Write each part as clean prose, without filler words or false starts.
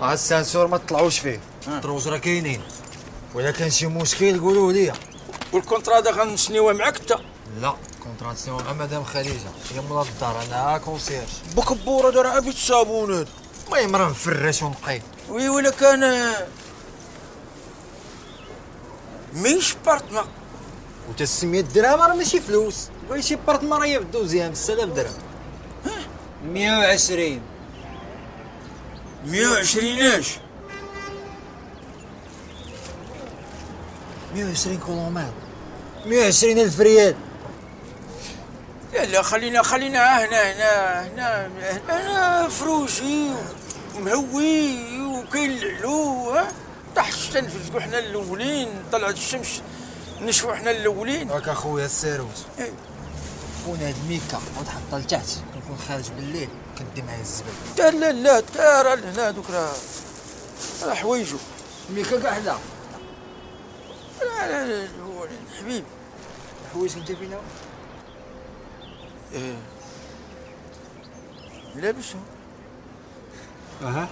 السانسور ما تطلعوش فيه، الدروج راه كاينين، وإلا كان شي مشكل قولوه ليا. والكونترا دا غنسنيوها معاك انت. لا كونتراسيون مع مدام خديجه، هي مولات الدار، انا كونسيرج. بكبوره دار عافية الصابون هذا. المهم راه نفرش ونقي. وي ولا كان ميش بارتنا. وتا 600 درهم راه ماشي فلوس، بغي شي بارتنر هي بالدوزيام 6000 درهم. 120. 120 اش؟ 120 كولومات، 120 الف ريال. لا خلينا هنا فروشي ومهوي وكاين العلو تحت الشمس حنا الاولين، طلعت الشمس نشفوا حنا الاولين. راك اخويا الساروت. إيه. خونا هاد الميكا وتحط لتحت، كنكون خارج بالليل كندي معايا الزبل. لا راه هنا دوك راه حوايجو. الميكا كاع حدا. لا هو الحبيب. حوايج انت فينا؟ ايه لابسهم. اها.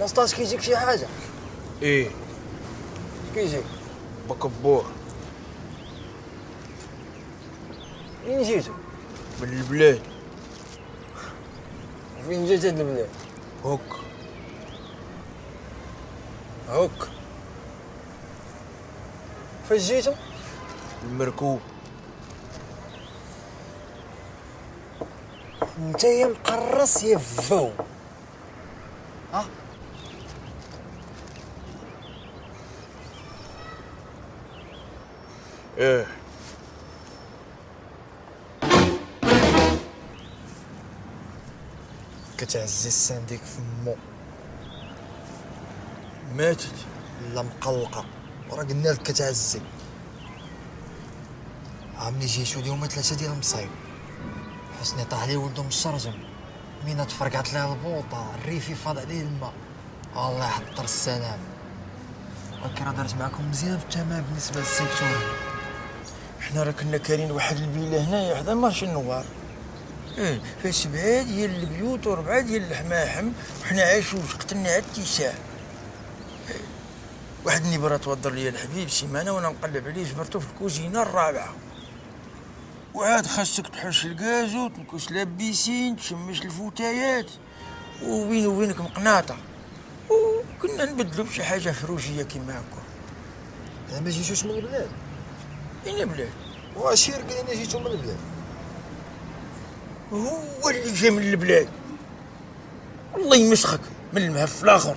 مصطاش كيجيك شي حاجه؟ ايه كيجيك؟ بكبور منين جيتو؟ من البلاد. فين جيت هاد البلاد؟ هوك فاش جيتو؟ المركوب. انت يا مقرص يا فو. ها ايه كتعزي السانديك فمو. ماتت. لا مقلقه، وراه قلنا لك كتعزي. عمي جيتو اليوم 3 ديال المصايب. حسني طاح ليه ولدو من الشرجم، مينا تفرقعت ليه البوطه، الريفي فاض عليه الماء، الله يحضر السلام. ولكن راه دارت معاكم مزيان في التمام بالنسبه للسيكتور. حنا راه كنا كاينين واحد الفيلا هنايا حدا مارشي النوار. ايه فيها 7 ديال البيوت و4 ديال الحماحم، وحنا عايشين قتلنا عاد التيساع. واحد النبره توضر لي الحبيب سيمانه وانا نقلب عليه جبرتو في الكوزينه الرابعه. وعاد خاصك تحوش الكازو، تنكش لابيسين، تشمش الفوتايات، وبين وبينك مقناطه، وكنا نبدلو بشي حاجه فروجيه كيما هكا. انا ما جيتوش من البلاد؟ اين بلاد؟ واشير قال لنا جيتو من البلاد. هو اللي جا من البلاد، الله يمسخك من المهف الاخر.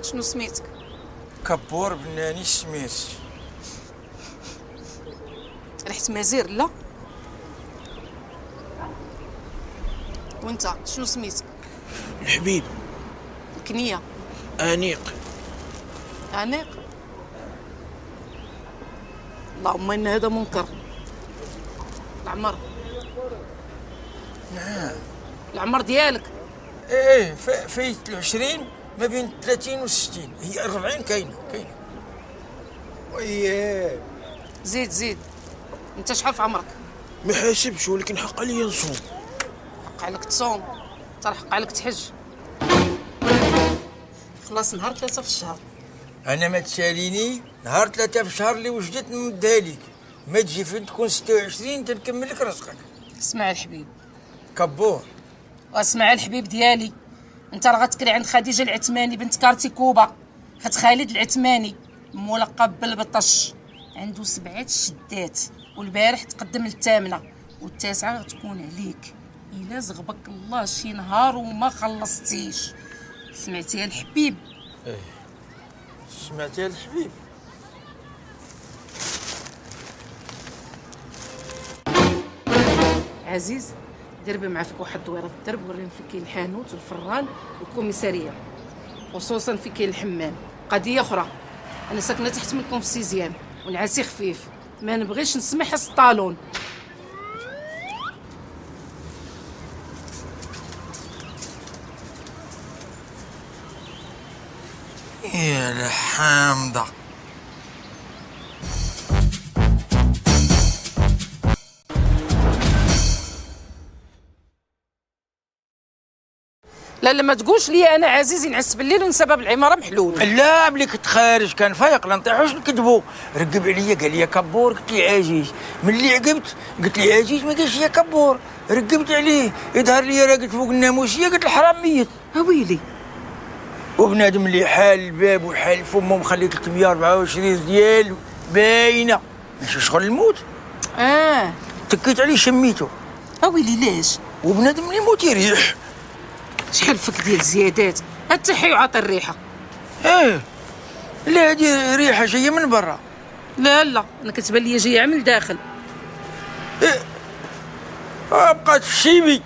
شنو سميتك؟ كبور بناني سميت. رحت مزير لا؟ وانت شنو سميتك؟ الحبيب. كنية؟ انيق. عنيق؟ اللهم ان هذا منكر. العمر؟ نعم. العمر ديالك؟ ايه فايت 20 ما بين 30 و 60، هي 40 كاينه. وياه زيد انت شحال في عمرك؟ ما حاسبش، ولكن حق عليا نصوم. حق عليك تصوم، انت راه حق عليك تحج. خلاص نهار 3 في الشهر. انا ما تساليني، نهار 3 في الشهر اللي وجدت نمدها ليك، ما تجي فين تكون 26 تنكمل لك رزقك. اسمع الحبيب كبور. واسمع الحبيب ديالي، انت راه غتكري عند خديجه العثماني بنت كارتي كوبا، خت خالد العثماني ملقب بالبطش، عنده 7 شدات، والبارح تقدم للثامنه، والتاسعه غتكون عليك الا زغبك الله شي نهار وما خلصتيش. سمعتي يا الحبيب؟ ايه سمعتي يا الحبيب. عزيز دربي مع فيك واحد الدويره في الدرب، وريهم فين كاين الحانوت والفران والكوميساريه، خصوصا فين كاين الحمام. قضيه اخرى، انا ساكنه تحت منكم في سيزيام ونعاسي خفيف، ما نبغيش نسمع حس الطالون. يا الحامضه لا لا ما تقولش لي انا عزيزي نعس بالليل ونسبب العماره محلول. لا ملي كنت خارج كان فايق، لا نطيحوش نكذبوا. رقب عليا قال لي كبور، قلت لي عزيز. ملي عقبت قلت لي عزيز، ما قالش لي كبور. رقبت عليه يظهر لي راقد فوق الناموسيه، قلت الحرام ميت. ويلي. وبنادم اللي حال الباب وحال فمه مخلي 324 ديال باينه، ماشي شغل الموت. تكيت عليه شميته. ويلي ليش؟ وبنادم اللي يموت يريح. شحال فك ديال الزيادات، التحي وعطي الريحه. لا هادي ريحه جايه من برا. لا انا كتبان لي جايه من الداخل. بقات في شيبي.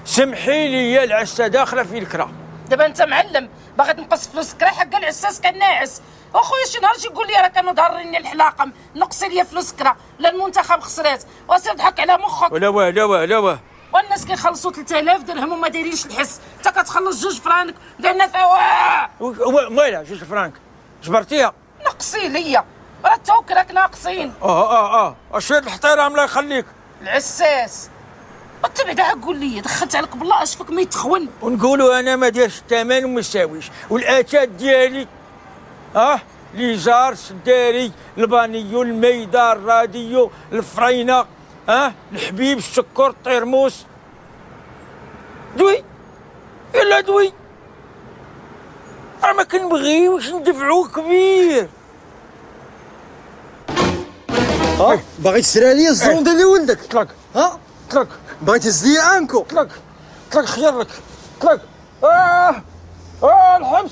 سمحي لي يا العسه داخله في الكرا. دابا انت معلم باغي تنقص فلوس كرا حق العساس كان ناعس. اخويا شي نهار يقول لي راه كانوا ضاريني الحلاقه نقصي لي فلوس كرا، لا المنتخب خسرات واسير ضحك على مخك. لا واه والناس كيخلصوا 3000 درهم وما دايرينش الحس، انت كتخلص 2 فرانك دايرنا فوا. مالها 2 فرانك جبرتيها؟ نقصي ليا راه توكلك ناقصين. اش هاد الاحترام الله يخليك. العساس انت بعدا قول لي دخلت عليك بالله اشفك ما يتخون. ونقولوا انا ما دايرش الثمن وما يساويش، والاتات ديالي لي جار الداري البانيو الميده الراديو الفرينه الحبيب السكر الطيرموس دوي يلا دوي. راه ما كنبغيوش ندفعو كبير. باغي تشري لي الزون ديال ولدك؟ طلق طلق باغي تهز لي انكو؟ طلق خير لك طلق. الحبس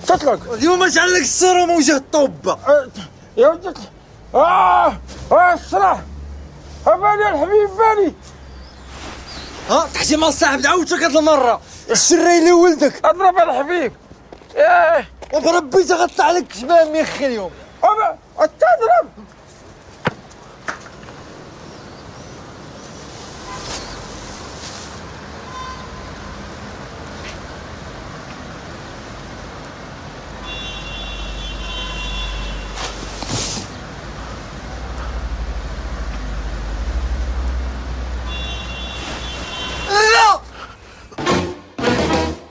تطلق. اليوم جعل لك السيروم وجه الطوبه. يا ولدي الصراح بالي الحبيب بالي. تحتي مع الصاحب عاودتك هاد المره. شري لي ولدك. اضرب الحبيب. وبربي غطلع لك جبال ميخي اليوم. تضرب.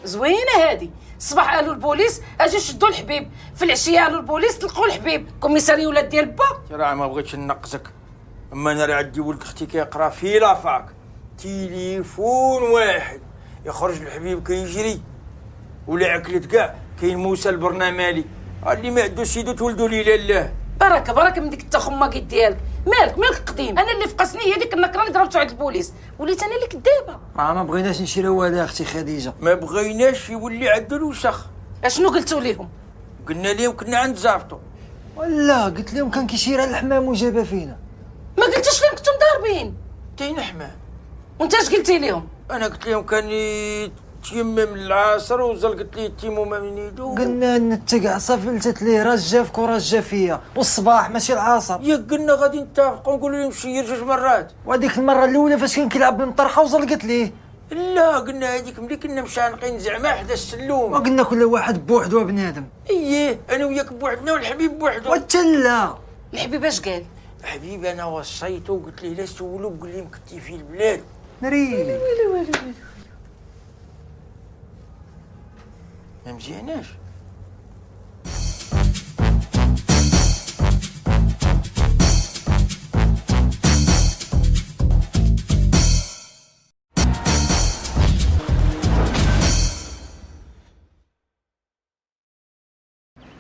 زوينه هادي. الصباح قالوا البوليس اجي شدوا الحبيب، في العشيه قالوا البوليس طلقوا الحبيب. كوميساري ولاد ديال با. راه ما بغيتش نقصك، اما انا راه عندي ولد اختي كيقرا في لافاك، تليفون واحد يخرج الحبيب كيجري، ولا عكلت كاع كاين موسى البرنامالي اللي ما عندو سيدو تولدو ليله الله. بركه من ديك التخماكي ديالك. مالك قديم. انا اللي فقسني هي ديك النكره اللي ضربتو عند البوليس، وليت انا اللي كدابه. ما بغيناش نشريو هذا اختي خديجه. ما بغيناش يولي عنده الوسخ. اشنو قلتوا ليهم؟ قلنا لهم كنا عند زافطو. ولا قلت لهم كان كيشير على الحمام وجابها فينا. ما قلتش لهم كنتم ضاربين؟ كاين حمام. وانت اش قلتي لهم؟ انا قلت لهم كان يتيمم العصر وزلقت لي التيمومه من يدو. قلنا نتقع صفلتت ليه رجا في كره رجا فيا، والصباح ماشي العصر. قلنا غادي نتفقوا نقولوا لهم شير 2 مرات. وهذيك المره الاولى فاش كان كيلعب بالمطرحه وزلقت ليه. لا قلنا هذيك ملي كنا مشانقين زعما حدا السلوم. وقلنا كل واحد بوحدو بنادم. انا وياك بوحدنا والحبيب بوحدو. وتلا الحبيب اش قال؟ الحبيب انا وصيته وقلت ليه لا سولو، قول لي مكتي في البلاد. مريلي ما مزياناش.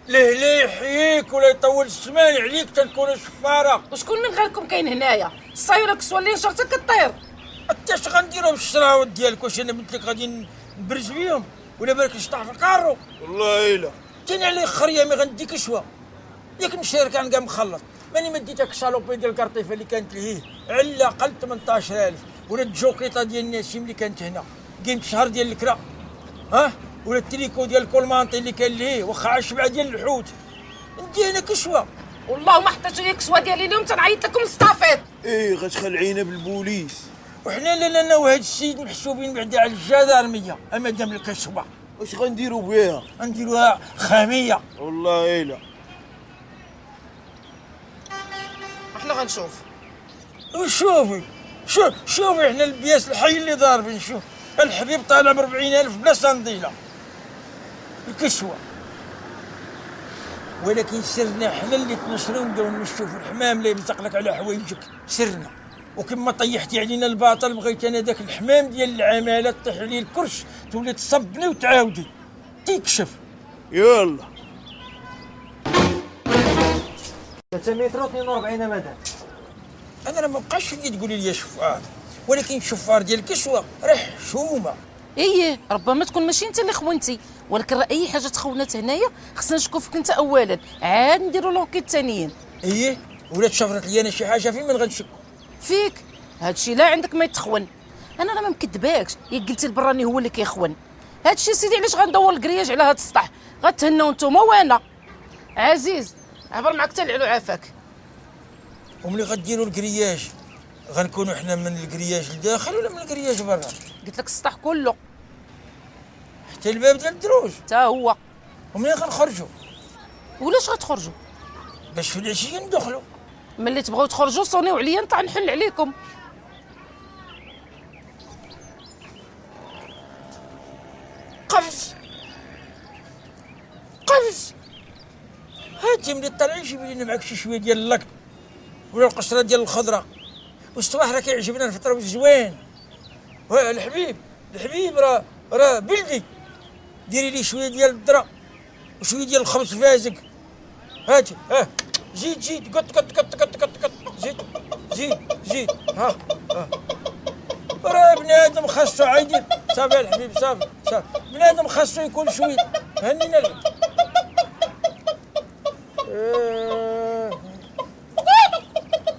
لا يحييك ولا يطول السمان عليك تنكون شفاره. وشكون من غيركم كاين هنايا؟ الصايره كسوه اللي نشرتك كطير. انت اش غنديروا بالشراوات ديالك؟ واش انا بنت لك غادي نبرز بيهم ولا بالك نشطح في الكارو؟ والله الا تاني علي خريه ما غنديك شوا. ياك نشارك نلقى مخلط، ماني ما ديتك شالوبي ديال القرطيفه اللي كانت لهيه على الاقل 18000، ولا الجوكيطه ديال النسيم اللي كانت هنا قيمت شهر ديال الكرا، ولا التريكو ديال الكولمانطي اللي كان لهيه واخا 10 ديال الحوت. ندي انا كشوه. والله ما حطيتوا لي كسوه ديالي اليوم تنعيط لكم الصافيط. غتخلعينا بالبوليس. وحنا لا انا وهاد السيد محسوبين بعدا على الجدارميه، اما دام الكشوه واش غنديروا بها؟ غنديروها خاميه. والله الا احنا غنشوف. وشوفي شوف احنا البياس الحي اللي ضاربين. شوف الحبيب طالع ب 40,000 بلا صنديله الكسوه، ولكن سرنا حنا اللي تنشروا ونبداو نشوفوا الحمام اللي يلصق لك على حوايجك سرنا. وكما طيحتي علينا الباطل بغيت انا داك الحمام ديال العماله طيح عليه الكرش تولي تصبني وتعاودي تيكشف. يلا 3 متر و42 مدى. انا راه ما بقاش اللي تقولي لي شفار، ولكن الشفار ديال الكسوه راه حشومه. ايه ربما تكون ماشي انت اللي خونتي، ولكن راه اي حاجه تخونات هنايا خصنا نشكو فيك انت اولا، عاد نديروا لونكيت ثانيين. ايه ولا تشفرت لي انا شي حاجه فين من غنشكو فيك هادشي لا عندك ما يتخون. انا راه ما مكذباكش، يا قلتي البراني هو اللي كيخون. هادشي سيدي علاش غندور الكرياج على هاد السطح؟ غتهناو نتوما وانا. عزيز عبر معك حتى العلو عافاك. وملي غديروا الكرياج غنكونوا حنا من الكرياج لداخل ولا من الكرياج برا؟ قلت لك السطح كله حتى الباب ديال الدروج. حتى هو. ومنين غنخرجوا؟ ولاش غتخرجوا؟ باش في العشيه ندخلوا. ملي تبغيو تخرجوا صونيو عليا نطلع نحل عليكم. قفز قفز. هاتي ملي طالعين جيب لنا معاك شي شويه ديال اللقط ولا القشره ديال الخضره، والصباح راه كيعجبنا الفطر بالزوين. الحبيب راه بلدي. ديري لي شويه ديال الذره وشويه ديال الخبز فازق. هاتي زيد قط قط قط قط قط قط زيد ها راه بنادم خاصو عايدين. صافي الحبيب صافي بنادم خاصو يكون شويه هنينا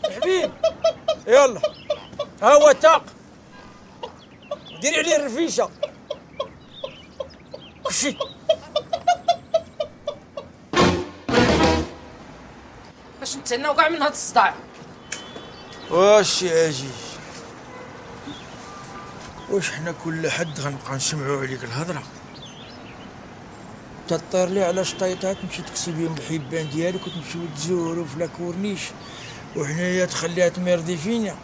الحبيب. يلا ها هو تاق ديري عليه الرفيشه كشي. باش نتهناو كاع من هاد الصداع. واش يا عزيز، واش حنا كل حد غنبقى نسمعوا عليك الهضره؟ تطير لي على شطيطات تمشي تكسي بهم الحبان ديالك وتمشيو تزوروا في لاكورنيش، وحنايا تخليها تميردي فينا.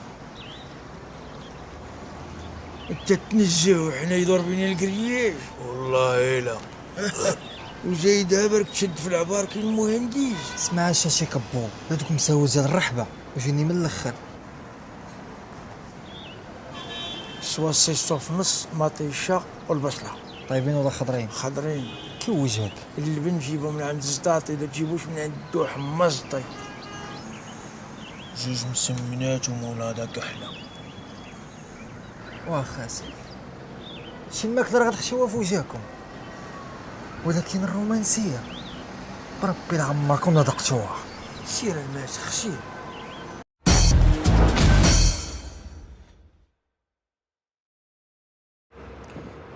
انت تنزه وحنا يدور بينا الكرياج. والله لا وزايدها برك تشد في العبار كاين المهندس. اسمع شاشي كبو، هادوك مساوز ديال الرحبه وجيني من الاخر. سواسيسو في نص مطيشه والبصله طيبين ولا خضرين؟ خضرين. كي وجهك؟ اللبن نجيبو من عند الزطاطي، اذا تجيبوش من عند الدوح مزطي. جوج مسمنات ومولادا كحله. واخا سيدي شي ماكله راه غتخشيوها في وجهكم، ولكن الرومانسيه بربي لعمركم لا ذقتوها. سير الماسخ سير.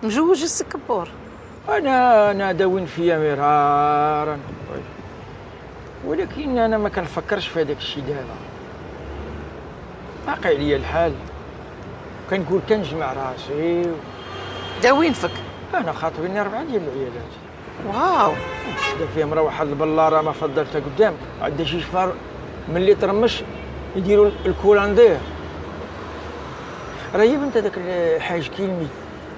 مجوج السكبور. انا داوين فيا مرارا، ولكن انا ما كنفكرش في هذاك الشيء دابا. باقي عليا الحال، كنقول كنجمع راسي داوين فك. انا خاطبيني 4 ديال العيالات. واو دا فيهم راه واحد البلاره ما فضلتها قدام، عندها شي شفار ملي ترمش يديروا الكولاندير. راه هي بنت هذاك الحاج كيلمي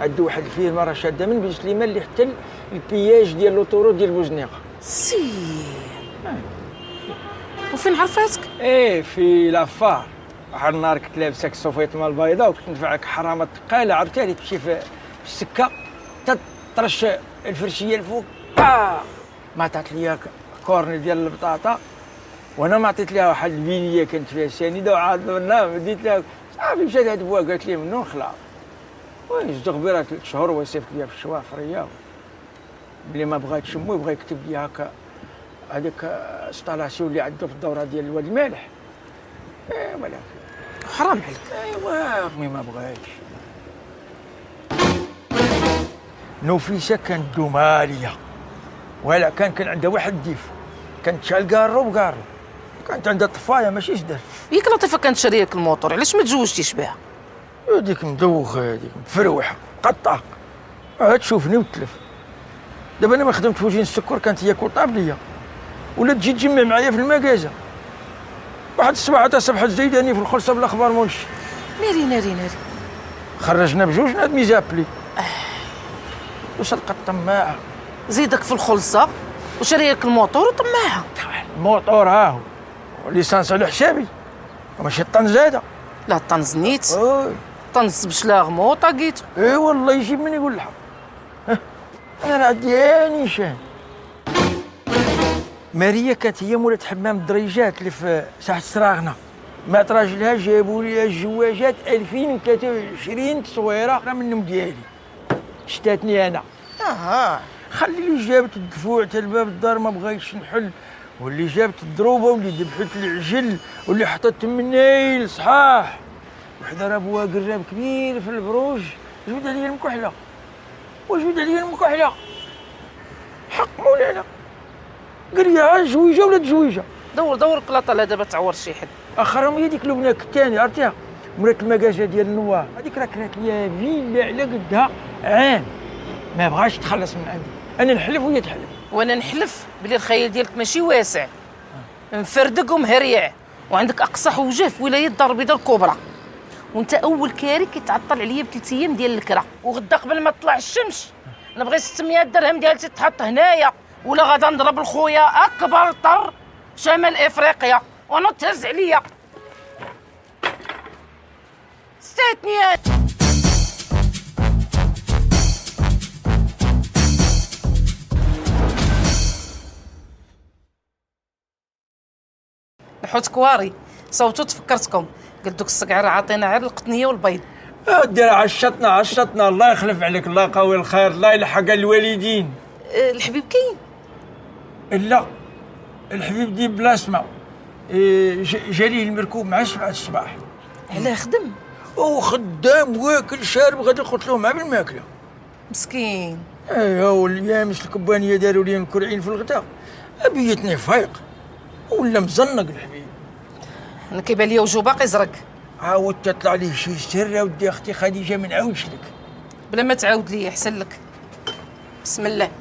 عنده واحد الفيرما راه شاده من بن سليمان اللي حتى البياج ديال لوطورو ديال بوزنيقه. سي وفين عرفاتك؟ ايه في لافار. واحد النهار كنت لابسك الصوفيط مال البيضاء وكنت نفعك حرامه ثقاله، عرفتها تمشي في السكه تطرش الفرشيه الفوق ما عطات ليا كورني ديال البطاطا، وانا ما عطيت لها واحد البينيه كانت فيها سنيده وعاد منها مديت لها صافي مشات هاد بوا قالت لي منو نخلع. وجدت غبيره 3 شهور وصيفط ليا في الشوافريه، ملي ما بغاتش امي بغا يكتب لي هكا هذيك انستالاسيون اللي عنده في الدوره ديال الواد المالح. ولكن حرام عليك. ايوا امي ما بغاتش. نوفيسه كانت دوماليه، ولا كان عندها واحد الديف، كانت شال كارو بكارو، كانت عندها طفايه ماشي جدار. ياك لطيفه كانت شاريه لك الموطور، علاش ما تزوجتيش بها؟ هذيك مدوخه، هذيك مفروحه قطاق، عاد تشوفني وتلف. دابا انا ما خدمت في وجين السكر، كانت هي كوطابليه ولا تجي تجمع معايا في المكازه. واحد الصباح حتى صبحت زيداني في الخلصه بالاخبار منشي. ناري ناري ناري. خرجنا بجوج ناد ميزابلي وسرقت الطماعه. زيدك في الخلصه وشري لك الموطور وطماعها. الموطور ها هو وليسانس على حسابي وماشي الطن زاده. لا طنزنيت اوي طنز بشلاغمو طاقيتو. اي والله يجيب من يقول الحق. انا راه دياني شان. ماريا كانت هي مولات حمام الدريجات اللي في ساحه سراغنا. مات راجلها جابوا لي الجواجات 2023 تصويره راه منهم ديالي. شتاتني انا. خلي اللي جابت الدفوع تاع الباب الدار ما بغيتش نحل، واللي جابت الضروبه واللي ذبحت العجل واللي حطت النايل صحاح. وحده راه بوا قراب كبير في البروج جبد عليا المكحله وجبد عليا المكحله. حق مولانا قال لي زويجه ولا تزويجه. دور كلاطه لا دابا تعور شي حد. اخرهم هي ديك لبنى الثاني عرفتيها مرات المكاشه ديال النوار هذيك راه كانت ليا فيلا على قدها عام ما بغاش تخلص من عندي. انا نحلف وهي تحلف. وانا نحلف بلي الخيال ديالك ماشي واسع، مفردق ومهريع، وعندك اقصى وجه في ولايه دار البيضاء الكبرى، وانت اول كاري كيتعطل عليا ب3 ايام ديال الكرا. وغدا قبل ما تطلع الشمس انا بغيت 600 درهم ديالتي تحط هنايا، ولا غادا نضرب لخويا اكبر طر شمال افريقيا وانا تهز عليا. ستاتنيات الحوت كواري صوتو تفكرتكم، قلت دوك الصقعر عاطينا غير القطنيه والبيض. دير عشتنا الله يخلف عليك الله يقوي الخير الله يلحق الوالدين. الحبيب كاين؟ لا الحبيب دي بلا سما. جالي المركوب مع 7 الصباح. علاه خدم؟ خدام واكل شارب غادي قلت له مع بالماكله. مسكين. ايوا والايامس الكبانيه داروا لي الكرعين في الغداء ابيتني فايق ولا مزنق الحبيب. انا كيبان لي وجهو باقي زرق. عاودت تطلع ليه شي سر ودي اختي خديجه ما نعاودش لك. بلا ما تعاود لي احسن لك. بسم الله.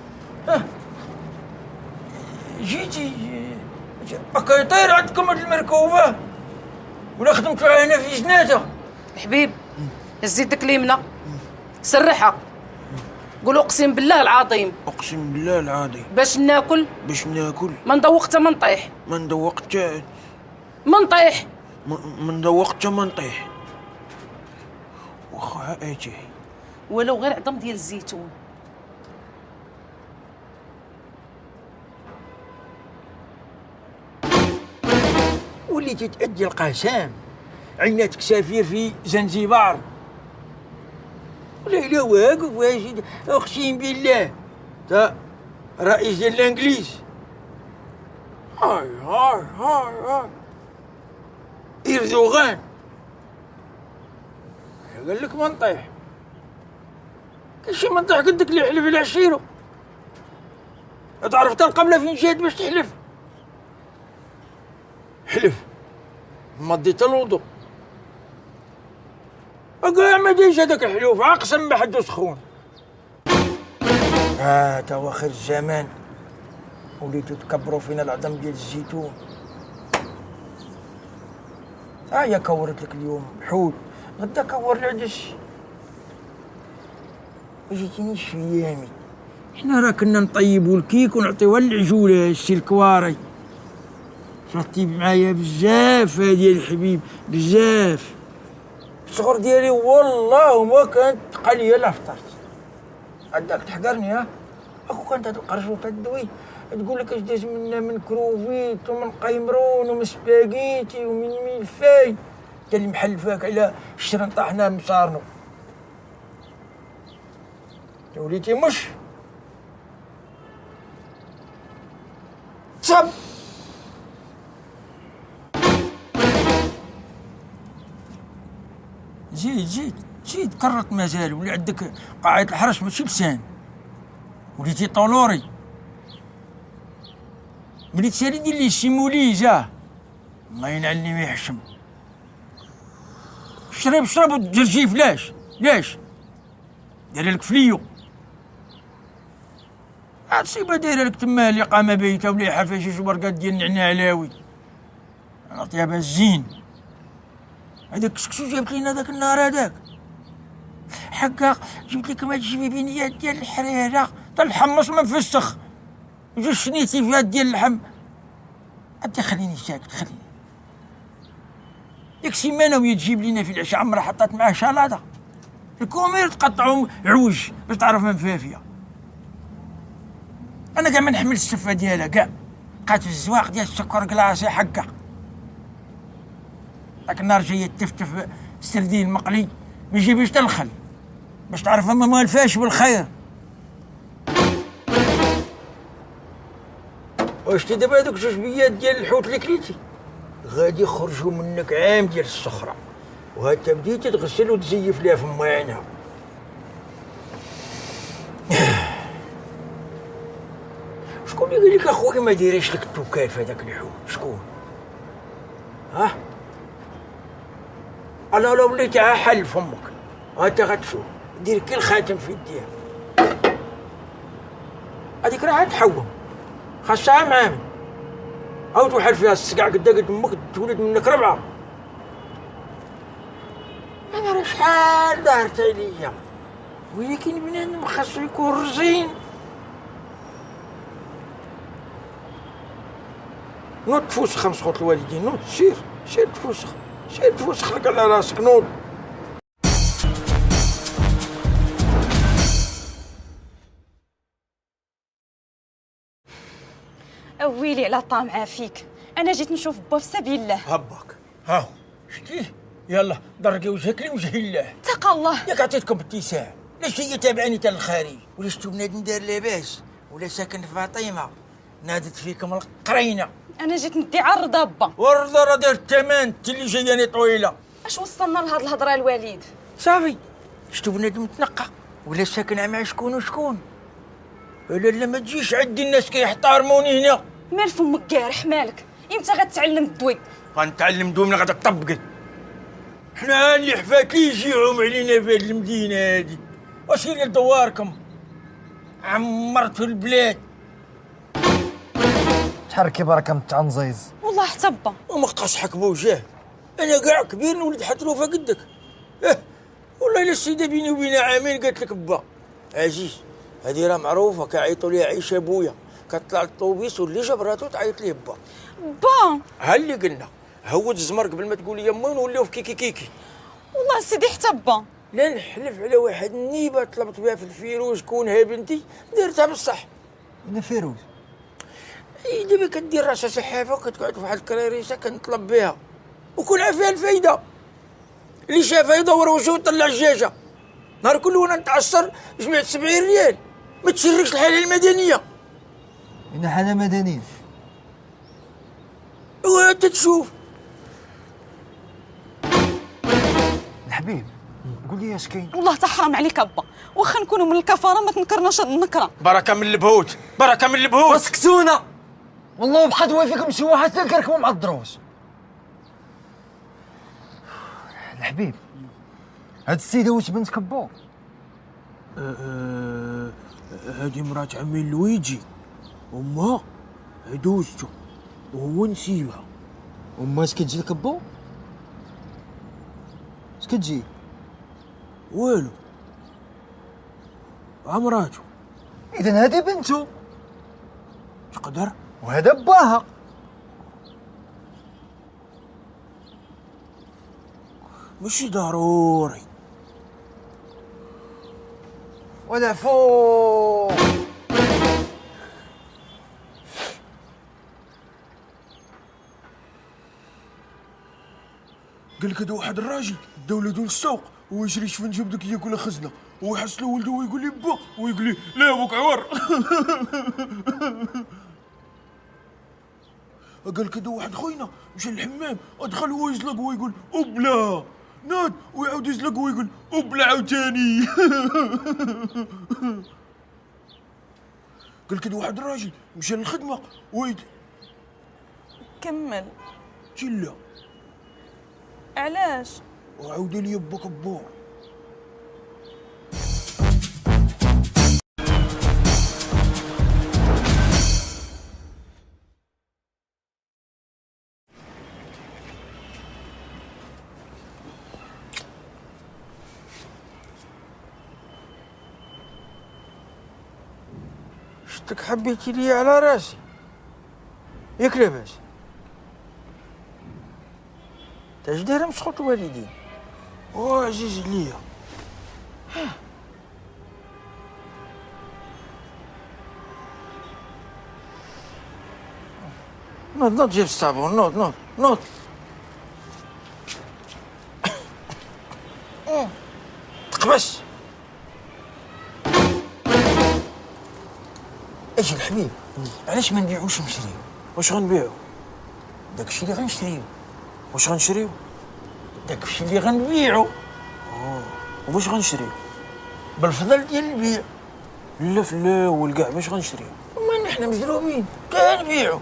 جيتي هكا يطير عندكم هاد المركوبه ولا خدمتوا هنا في جناته. الحبيب هز يدك اليمنى سرحها قولوا اقسم بالله العظيم. اقسم بالله العظيم. باش ناكل ما ندوق حتى ما نطيح. ما ندوق حتى ما نطيح. ما ندوق حتى ما نطيح. واخا اجي ولو غير عظم ديال الزيتون. وليتي تأدي القسام عيناتك سفير في زنزبار. لا واقف واجد اقسم بالله تا رئيس ديال الانجليز. هاي اردوغان قال لك ما نطيح. كلشي ما نطيح قدك اللي يحلف على عشيرو. تعرف القبله فين جات باش تحلف. حلف مضيت الوضوء كاع ما دايش هذاك الحلوف اقسم ما حد سخون. تا هو خير الزمان وليتوا تكبروا فينا العظم ديال الزيتون. يا كورت لك اليوم حوت غدا كور العدس. ما جيتينيش في ايامي. حنا راه كنا نطيبوا الكيك ونعطيوها للعجوله السي الكواري. رطيب معايا بزاف هادي الحبيب بزاف. الصغر ديالي والله ما كانت قليله لا فطرت. عندك تحقرني اكو كانت هاد القرشوطه الدوي تقول لك اش داز منا من كروفيت ومن قيمرون ومن سباغيتي ومن ميلفاي تا اللي محلفاك على الشرن طاحنا مصارنو. وليتي مش تصب زيد كرت مازال. ولي عندك قاعدة الحرش ماشي لسان وليتي طولوري. بلي تسالي دير لي السيموليزا الله ينعل لي ما يحشم. شرب وتجرجيف. لاش دايره لك فليو. عصيبه دايره لك تما اللي قامه بيته ولا فيها شي ورقات ديال النعناع علاوي نعطيها بها الزين. هذاك السكسو جابت لينا ذاك النهار هذاك حقا، جبت لك هاد الجبيبينيات ديال الحريره تاع الحمص منفسخ، جوج شنيتيفات ديال اللحم. انت خليني ساكت، خليني. ديك السيمانه وهي تجيب لينا في العشاء عمرها حطات معاه شلاطه الكومير تقطعهم عوج باش تعرف من فافيه. انا كاع ما نحمل السفه ديالها كاع، بقات في الزواق ديال السكر كلاصي حقا. داك النهار جايه تفتف سردين مقلي ما يجيبش حتى الخل باش تعرف ما مالفاش بالخير. واش تي دابا هذوك جوج بيات ديال الحوت اللي كليتي غادي يخرجوا منك عام ديال الصخره، وهانت بديتي تغسل وتزيف ليها في عينها. شكون اللي قال لك اخويا ما دايريش لك التوكال في هذاك الحوت؟ شكون؟ ها؟ انا لو وليت حل فمك انت غتشوف دير كي الخاتم في يديها، هذيك راه تحوم خاصها عام عام، او توحل فيها السقع قد امك تولد منك ربعه. انا راه شحال دارت عليا، ولكن بنادم خاصو يكون رزين. نوض تفوسخ مسخوط الوالدين، نوض سير تفوسخ، سير تفوسخ لك على راسك، نوض. ويلي على طامعة فيك، أنا جيت نشوف با في سبيل الله. هباك هاو شتيه، يلا درقي وجهك لوجه الله. اتقى الله. ياك عطيتكم ابتسام، لاش هي تابعني تا الخارج، ولا شتو بنادم دار لاباس، ولا ساكن في فاطمه نادت فيكم القرينه. أنا جيت ندي على الرضا با، والرضا راه دار الثمن، انت اللي جاياني طويله. اش وصلنا لهاد الهضرة الوالد؟ صافي شتو بنادم تنقى، ولا ساكن مع شكون وشكون، لا ما تجيش عندي الناس كيحتارموني هنا. مال فمك قارح مالك، امتى غتعلم الدوي؟ غنتعلم دوي من غدا طبقت. حنا اللي حفات لي يجيعهم علينا في هاد المدينه هادي، واش هي دواركم عمرتوا البلاد. تحركي بركه من التعنزيز. والله حتى با. وما قاصحك بوجه، انا كاع كبير نولد حتروفه قدك. والله الا السيده بيني وبينها عامين قالت لك با عزيز هذه راه معروفه كيعيطوا ليها عيشه بويا، كطلع الطوبيس واللي جبراتو تعيط ليه با. با ها اللي قلنا هود الزمر قبل ما تقول لي يما ونوليو في كيكي. والله سيدي حتى با. لا نحلف على واحد النيبه طلبت بها في الفيروز كونها بنتي درتها بصح. انا فيروز اي دابا كدير راسها سحافه وكتقعد في واحد الكراريسه كنطلب بها وكون عافيها الفايده. اللي شافها يدور وجهه ويطلع الجاجه. نهار كله وانا نتعصر جمعت 70 ريال، ما تشركش الحاله المدنيه. انا حاله مدنيه. وانت تشوف الحبيب قول لي اش كاين. والله تا حرام عليك با، واخا نكونوا من الكفاره ما تنكرناش هاد النكره. بركه من البهوت، بركه من البهوت. سكتونا والله بحد فيكم شي واحد تنكركم مع الدروس. الحبيب هاد السيده واش بنت كبور؟ هادي مرات عمي لويجي، امها عدوزته وهو نسيبها. وما اش كتجي لكبو؟ اش كتجي؟ والو عمراتو. اذا هذه بنته تقدر وهذا باها. ماشي ضروري. ولا فوق. قال لك هذا واحد الراجل دا ولادو للسوق هو يشري شفنجه بدك ياكل خزنه، هو يحصلو ولده ويقول لي با، ويقول لي لا ابوك عور. قال لك هذا واحد خوينا مشى للحمام ادخل هو يزلق ويقول ابلا ناد، ويعاود يزلق ويقول ابلا عاوتاني. قال لك هذا واحد الراجل مشى للخدمه كمل. تلا علاش؟ وعاود لي با كبور. شتك حبيتي لي على راسي ياك لاباس. تاش دايره مسخوط الوالدين وعزيز عليا. نوض جيب الصابون، نوض. تقبس. اجي الحبيب، علاش ما نبيعوش نشريو؟ واش غنبيعو؟ داكشي اللي غنشريو. واش غنشريو؟ داكشي اللي غنبيعو واش غنشريو؟ بالفضل ديال البيع. لا في الاول كاع باش غنشريو؟ ما نحنا مزروبين كنبيعو.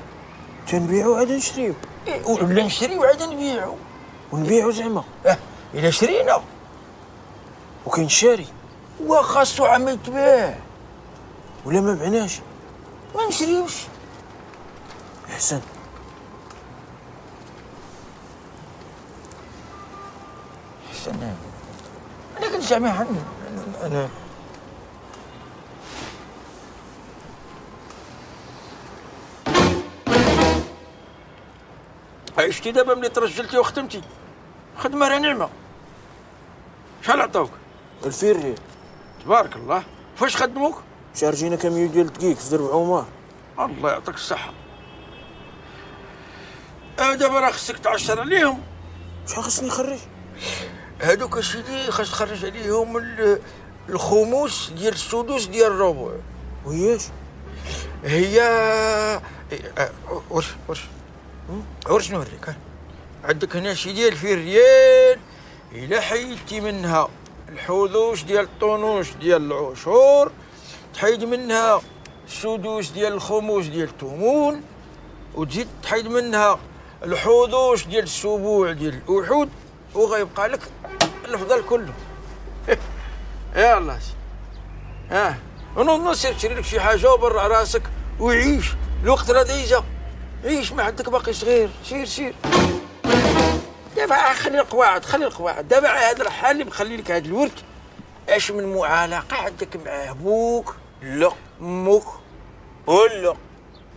تنبيعو عاد نشريو. إيه ولا نشريو عاد نبيعو. ونبيعو زعما؟ الا شرينا وكاين شاري وخاصو عم يتباع. ولا ما بعناش ما نشريوش. احسن. انا كنت سامع عنه. انا عشتي دابا ملي ترجلتي وختمتي خدمه راه نعمه. شحال عطاوك؟ 2000 ريال. تبارك الله. فاش خدموك؟ شارجينا كاميو ديال الدقيق في درب عمر. الله يعطيك الصحه. دابا راه خصك تعشر عليهم. شحال خصني نخرج؟ هادوك اسيدي خاص تخرج عليهم الخموس ديال السدس ديال الربع. وياش؟ هي ورش نوريك. عندك هنا شي ديال 2000 ريال. الا حيدتي منها الحوضوش ديال الطنوش ديال العشور، تحيد منها السدوس ديال الخموس ديال الثمون، وتزيد تحيد منها الحوضوش ديال السبوع ديال الاحود، وغيبقى لك الفضل كله. يلا ونوض سير تشري لك شي حاجه وبرع راسك وعيش. الوقت راه دايزه، عيش ما عندك باقي صغير. سير دابا خلي القواعد. دابا هذا الحال اللي مخلي لك هذا الورد اش من معالقه عندك مع ابوك؟ لا. امك؟ ولا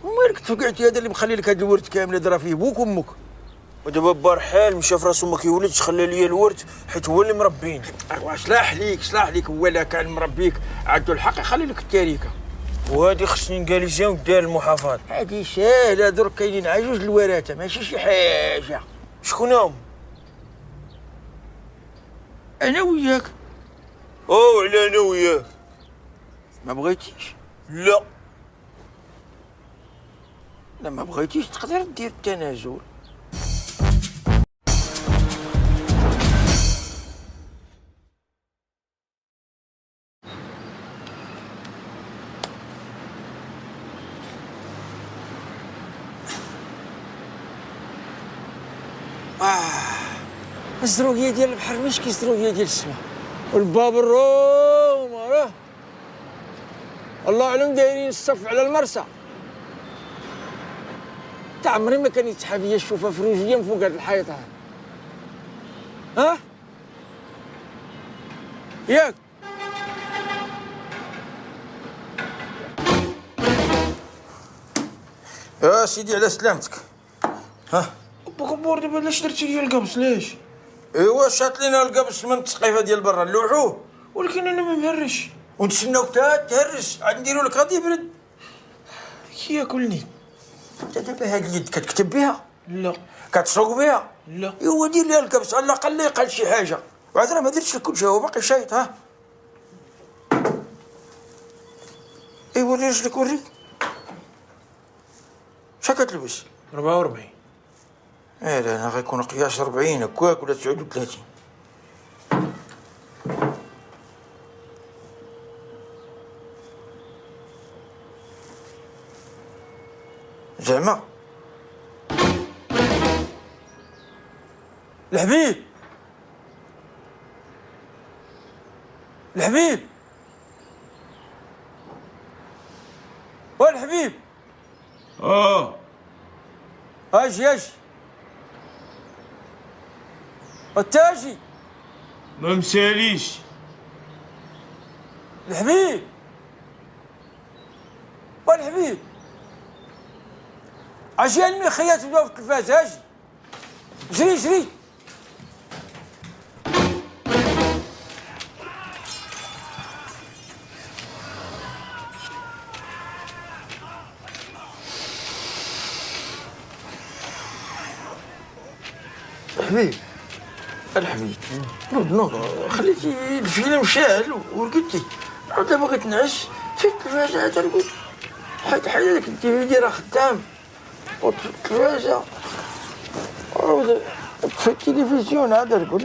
ومالك تفقعتي هذا اللي مخلي لك هذا الورد كامل درا فيه بوك وامك؟ ودابا بارحال مشى في راسو ما كيولدش، خلى ليا الورد حيت هو اللي مربيني. سلاح ليك هو اللي كان مربيك عنده الحق يخلي لك التركه. وهادي خصني نكاليزيها وندير المحافظ. هادي ساهله، درك كاينين عجوز الورثه ماشي شي حاجه. شكون هم؟ انا وياك. وعلى انا وياك؟ ما بغيتيش؟ لا. ما بغيتيش تقدر دير التنازل. الزروقيه ديال البحر ماشي كيزروقيه ديال السماء. والباب الروم راه الله اعلم دايرين الصف على المرسى. تا عمري ما كان يتحاب ليا الشوفه فروجيه من فوق هاد الحيط ها ياك؟ يا سيدي على سلامتك. بوك دابا علاش درتي لي القبص؟ ليش؟ ايوا شات لينا القبص من التسقيفه ديال برا نلوحوه. ولكن انا ما مهرش. ونتسناوك تا تهرس عاد نديرو لك غادي يبرد. ياكلني. انت دابا هاد اليد كتكتب بها؟ لا. كتسوق بها؟ لا. ايوا دير ليها الكبس على الاقل لا يقال شي حاجه. وعاد راه ما درتش لك كلشي، هو باقي شايط. ايوا وري رجلك وري. شحال كتلبس؟ 44. لا انا غيكون قياس 40 هكاك ولا 39. زعما الحبيب والحبيب اجي التاجي ما مساليش. الحبيب الحبيب اجي المخيات بداو في التلفاز. اجي جري جري. حبيب الحبيب نوض خليتي الفيلم شاعل ورقدتي، عاد بغيت نعس في التلفازة عاد نقول حيت التلفزيون راه خدام والتلفازة عاود في التلفزيون عاد نقول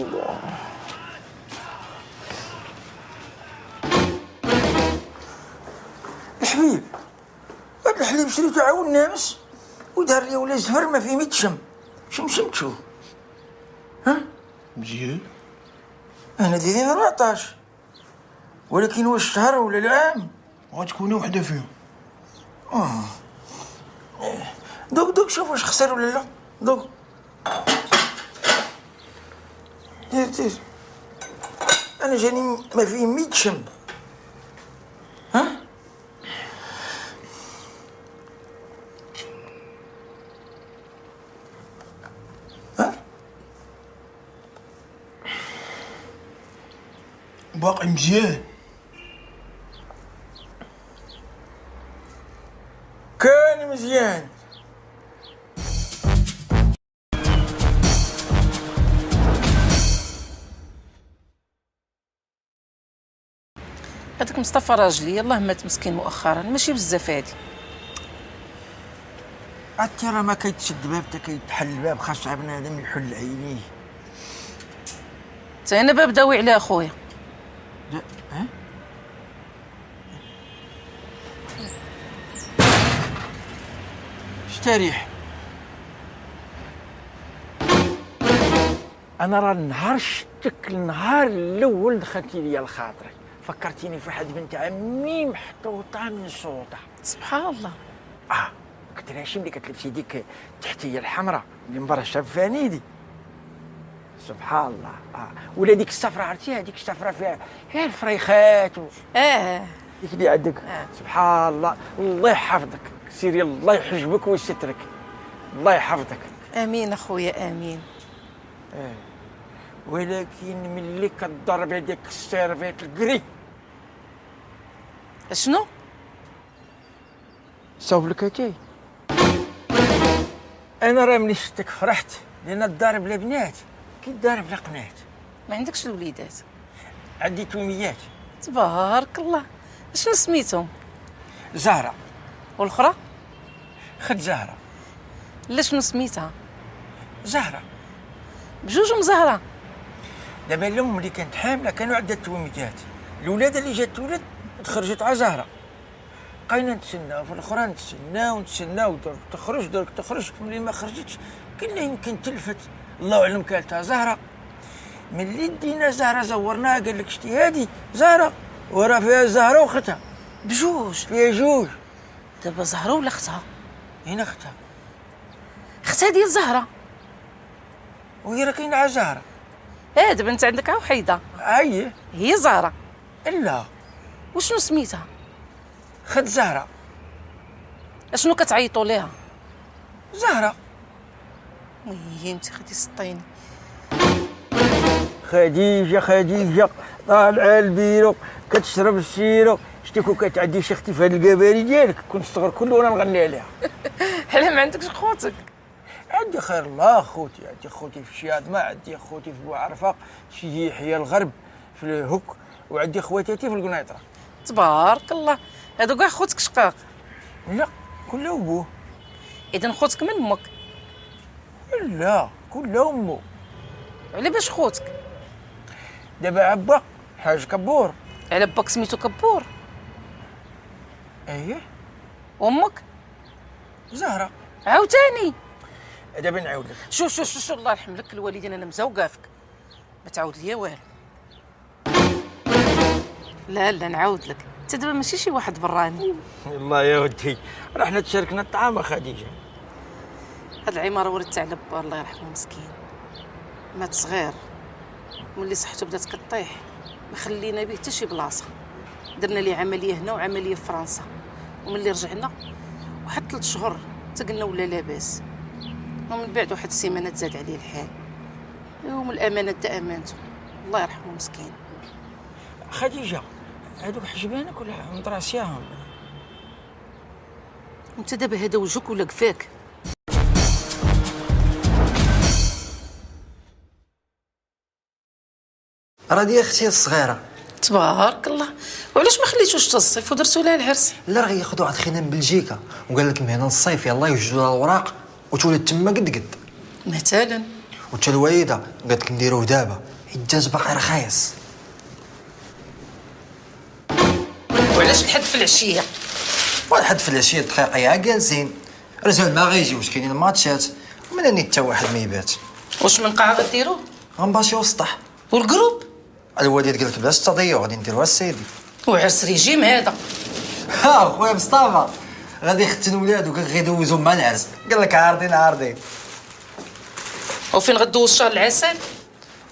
الحبيب هاد الحليب شريتو عاود نامس ودار لي ولا زفر ما فيه ميتشم. شمشمتو مزيان. انا دايرين 14 ولكن واش الشهر ولا العام غتكون وحده فيهم. دوك شوف واش خسر ولا لا. دوك دير انا جاني ما فيه ميتشم. باقي مزيان. كان مزيان. هذاك مصطفى راجلي يلاه مات مسكين مؤخرا، ماشي بزاف هادي. عرفتي راه ما كيتشد باب حتى كيتحل الباب، خاص بنادم يحل عينيه. تا انا باب داوي على اخويا. استريح. انا راه النهار شتك، النهار الاول دخلتي ليا لخاطري، فكرتيني في واحد بنت عمي محطوطه من صوتها. سبحان الله. كنت راشي ملي كتلبسي ديك التحتيه الحمراء اللي مبرشه بفاني دي. سبحان الله. ولا ديك الصفراء، عرفتيها ديك الصفراء فيها الفريخات ديك اللي عندك. سبحان الله. الله يحفظك سيري، الله يحجبك ويسترك، الله يحفظك. امين اخويا امين. ولكن ملي كضرب هذاك السيرفيت الكري شنو؟ صوب لك اتاي. انا راه ملي شفتك فرحت، لان الدار بلا بنات كي الدار بلا قنات. ما عندكش الوليدات؟ عندي توميات. تبارك الله. شنو سميتهم؟ زهره. والاخرى؟ خد زهره. لا شنو سميتها؟ زهره. بجوج مزهره. دابا الام اللي كانت حامله كانوا عندها التوميات، الولاده اللي جات تولد تخرجت على زهره. بقينا نتسناو في الاخرى، نتسناو درك تخرج. ملي ما خرجتش قلنا يمكن تلفت، الله اعلم كانتها زهره. ملي دينا زهره زورناها قال لك شتي هادي زهره، وراه فيها زهره واختها بجوج. فيها جوج. دابا زهره ولا اختها؟ هنا اختها. اختها ديال زهره. وهي راه كاينه على زهره. دابا انت عندك وحيده هي زهره. لا. وشنو سميتها؟ خد زهره. اشنو كتعيطوا ليها؟ زهره. وي انت خدي سطيني. خديجه طالعه البيرو كتشرب السيرو. شتي كون كتعدي شي اختي في هاد الكباري ديالك كنت الصغر كله وانا نغني عليها. حنا ما عندكش خوتك؟ عندي خير الله خوتي، عندي خوتي في شياضمه، عندي خوتي في بوعرفه، سيدي يحيى الغرب في الهك، وعندي خواتاتي في القنيطره. تبارك الله. هادو كاع خوتك شقاق؟ لا كله ابوه. اذا خوتك من امك؟ لا كله امه. على باش خوتك؟ دابا عبا حاج كبور. على باك سميتو كبور؟ اييه. وامك؟ زهره. عاوتاني؟ دابا نعاود لك. شو الله يرحم لك الوالدين، انا مزوقه فيك، ما تعاود ليا والو. لا نعاود لك، انت دابا ماشي شي واحد براني. والله يا ودي راه حنا تشاركنا الطعام خديجه. هاد العماره ورث تاع لبا الله يرحمه مسكين، مات صغير، ملي صحته بدات كطيح ما خلينا به حتى شي بلاصه. درنا ليه عمليه هنا وعمليه في فرنسا، وملي رجعنا واحد 3 شهور حتى قلنا ولا لاباس، ومن بعد واحد السيمانه تزاد عليه الحال، ومن الامانه تا امانته، الله يرحمه مسكين. خديجه هذوك حجبانك ولا مطراسياهم؟ وانت دابا هذا وجهك ولا قفاك؟ راه دي اختي الصغيره. تبارك الله. وعلاش ما خليتوش حتى الصيف ودرتوا لها العرس؟ لا راه غياخذوا واحد خينا من بلجيكا وقال لك مهنا الصيف يلاه يوجدوا لها الاوراق وتولد تما قد مثلا. وتا الوالده قالت لك نديروه دابا حيت باقي رخيص. وعلاش لحد في العشيه؟ واحد في العشيه دقيقه جالسين رجال ما غيجيوش كاينين الماتشات ومن هني حتى واحد ما يبات. واش من قاعه غديروا؟ غنباشيو السطح. والجروب؟ الوالد قال لك بلاش تضيعوا غادي نديروها السيدي. وعرس ريجيم هذا. ها خويا مصطفى غادي يختن ولادو غيدوزو مع العرس قال لك عارضين. وفين غدوز شهر العسل؟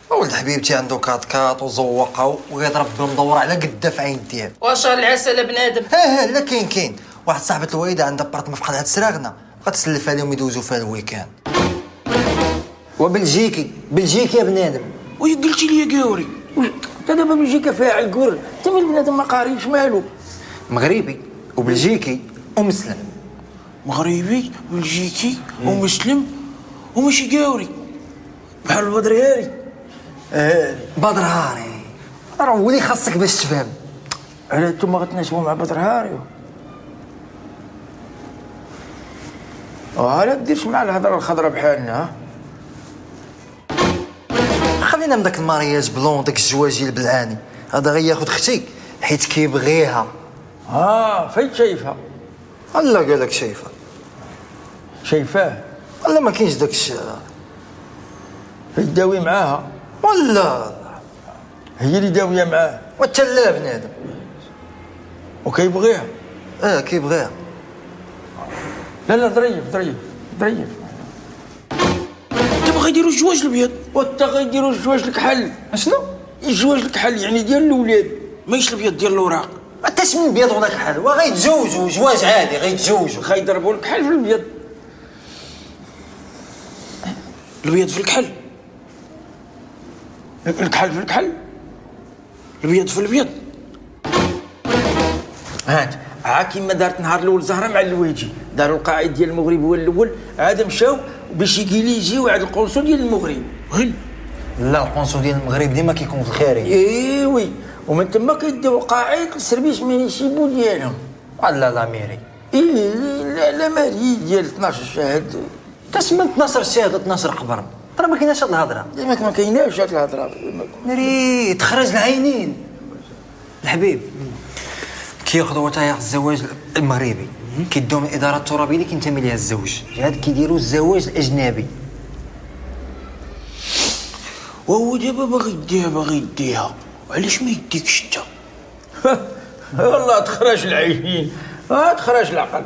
ولد حبيبتي عنده كاط وزوقه وغيضرب بمدور على قده في عين ديال. وشهر العسل بنادم؟ لا كاين واحد صاحبة الوالده عندها بارتما في قلعه سراغنا بغات تسلف عليهم يدوزو فيها الويكاند. وبلجيكي يا بنادم. وي قلتي لي قاوري انت دابا بلجيكا فيها على الكور، انت من البنادم ما قاريش مالو. مغربي وبلجيكي ومسلم. مغربي بلجيكي ومسلم وماشي قاوري بحال البدر هاري. بدر هاري راه هو اللي خاصك باش تفهم. علاه نتوما غتناسبوا مع بدر هاري؟ وعلاه ديرش مع الهضره الخضراء بحالنا. خلينا من داك المارياج بلون داك الزواجي البلعاني هذا غياخد اختي حيت كيبغيها. فين شايفها؟ الله قال لك شايفاه؟ ولا ما كاينش داك الشيء يداوي معاها ولا هي اللي داويه معاه وتا لا بنادم وكيبغيها؟ كيبغيها. لا ضريب دابا غيديروا الزواج الابيض وتا غيديروا الزواج الكحل. شنو؟ الزواج الكحل يعني ديال الاولاد ماشي الابيض ديال الاوراق. حتى من بيض ولا كحل وغيتزوجوا زواج عادي غيتزوجوا. غيضربوا الكحل في الابيض، الابيض في الكحل، الكحل في الكحل، الابيض في الابيض. هات كيما دارت نهار الاول زهره مع اللويجي، داروا القائد ديال المغرب هو الاول، عاد مشاو باش يجيو واحد القنصل ديال المغرب. لا القنصل ديال المغرب ديما كيكون في الخارج. وي ومن تما كيديو قائد السيرفيس مينيسيبو ديالهم. لا ميري. لا ماري ديال 12 شهد. تسمى 12 شهاده 12 قبر راه ما كايناش هاد الهضره. ديما ما كايناش هاد الهضره. ميري تخرج العينين. الحبيب كياخذوا وثائق الزواج المغربي كيدوه من الاداره الترابيه اللي كينتمي ليها الزوج، عاد كيديروا الزواج الاجنبي. وهو دابا باغي يديها وعلاش ما يديكش انت؟ والله تخرج العينين تخرج العقل.